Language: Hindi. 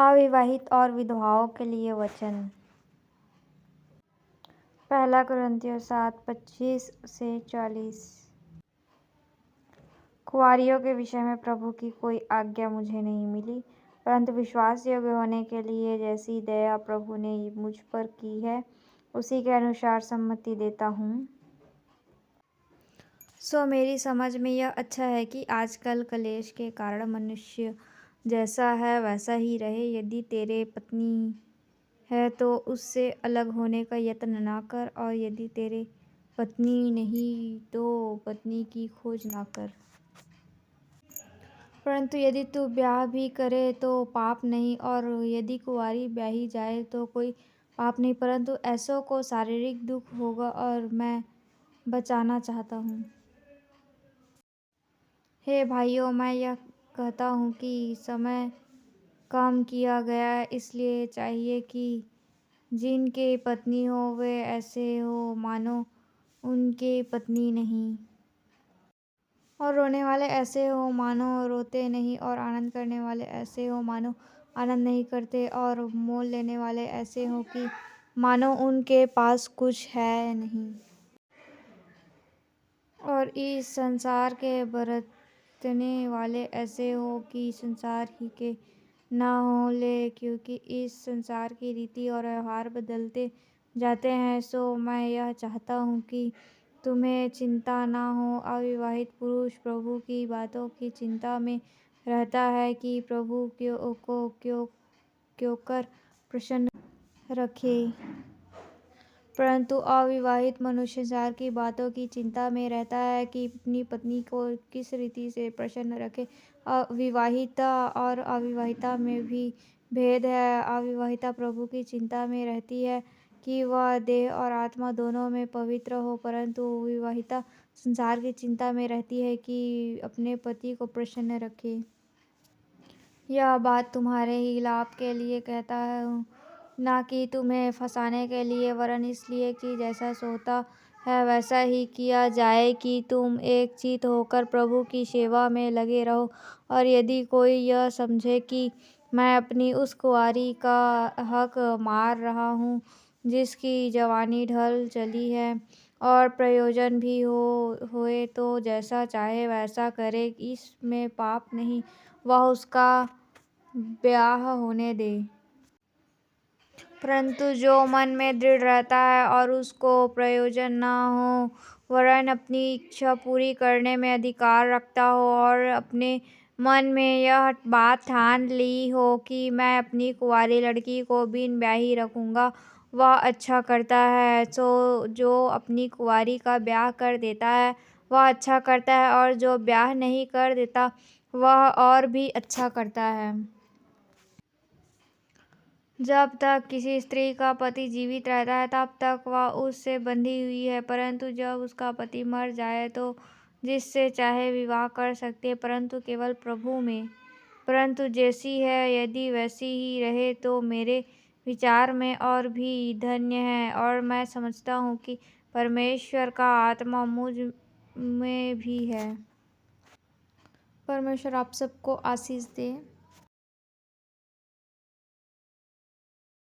अविवाहित और विधवाओं के लिए वचन। 1 कुरिन्थियों 7:25-40। कुँवारियों के विषय में प्रभु की कोई आज्ञा मुझे नहीं मिली, परंतु विश्वास योग्य होने के लिए जैसी दया प्रभु ने मुझ पर की है, उसी के अनुसार सम्मति देता हूँ। सो मेरी समझ में यह अच्छा है कि आजकल क्लेश के कारण मनुष्य जैसा है वैसा ही रहे। यदि तेरे पत्नी है तो उससे अलग होने का यत्न ना कर, और यदि तेरे पत्नी नहीं तो पत्नी की खोज ना कर। परंतु यदि तू ब्याह भी करे तो पाप नहीं, और यदि कुँवारी ब्याही जाए तो कोई पाप नहीं, परंतु ऐसों को शारीरिक दुख होगा और मैं बचाना चाहता हूँ। हे भाइयों, मैं यह कहता हूँ कि समय कम किया गया है, इसलिए चाहिए कि जिनके पत्नी हो वे ऐसे हो मानो उनके पत्नी नहीं, और रोने वाले ऐसे हो मानो रोते नहीं, और आनंद करने वाले ऐसे हो मानो आनंद नहीं करते, और मोल लेने वाले ऐसे हो कि मानो उनके पास कुछ है नहीं, और इस संसार के बरतने वाले ऐसे हो कि संसार ही के ना हो ले, क्योंकि इस संसार की रीति और व्यवहार बदलते जाते हैं। सो मैं यह चाहता हूँ कि तुम्हें चिंता ना हो। अविवाहित पुरुष प्रभु की बातों की चिंता में रहता है कि प्रभु क्यों कर प्रसन्न रखे, परंतु अविवाहित मनुष्य संसार की बातों की चिंता में रहता है कि अपनी पत्नी को किस रीति से प्रसन्न रखे। विवाहिता और अविवाहिता में भी भेद है। अविवाहिता प्रभु की चिंता में रहती है कि वह देह और आत्मा दोनों में पवित्र हो, परंतु विवाहिता संसार की चिंता में रहती है कि अपने पति को प्रसन्न रखे। यह बात तुम्हारे ही लाभ के लिए कहता हूँ, ना कि तुम्हें फंसाने के लिए, वरन इसलिए कि जैसा सोता है वैसा ही किया जाए, कि तुम एक चित्त होकर प्रभु की सेवा में लगे रहो। और यदि कोई यह समझे कि मैं अपनी उस कुँवारी का हक मार रहा हूँ जिसकी जवानी ढल चली है, और प्रयोजन भी होए, तो जैसा चाहे वैसा करे, इसमें पाप नहीं, वह उसका ब्याह होने दे। परंतु जो मन में दृढ़ रहता है और उसको प्रयोजन न हो, वरन अपनी इच्छा पूरी करने में अधिकार रखता हो, और अपने मन में यह बात ठान ली हो कि मैं अपनी कुँवारी लड़की को बिन ब्याही रखूँगा, वह अच्छा करता है। सो जो अपनी कुँवारी का ब्याह कर देता है वह अच्छा करता है, और जो ब्याह नहीं कर देता वह और भी अच्छा करता है। जब तक किसी स्त्री का पति जीवित रहता है तब तक वह उससे बंधी हुई है, परंतु जब उसका पति मर जाए तो जिससे चाहे विवाह कर सकती है, परंतु केवल प्रभु में। परंतु जैसी है यदि वैसी ही रहे तो मेरे विचार में और भी धन्य है, और मैं समझता हूँ कि परमेश्वर का आत्मा मुझ में भी है। परमेश्वर आप सबको आशीष दे।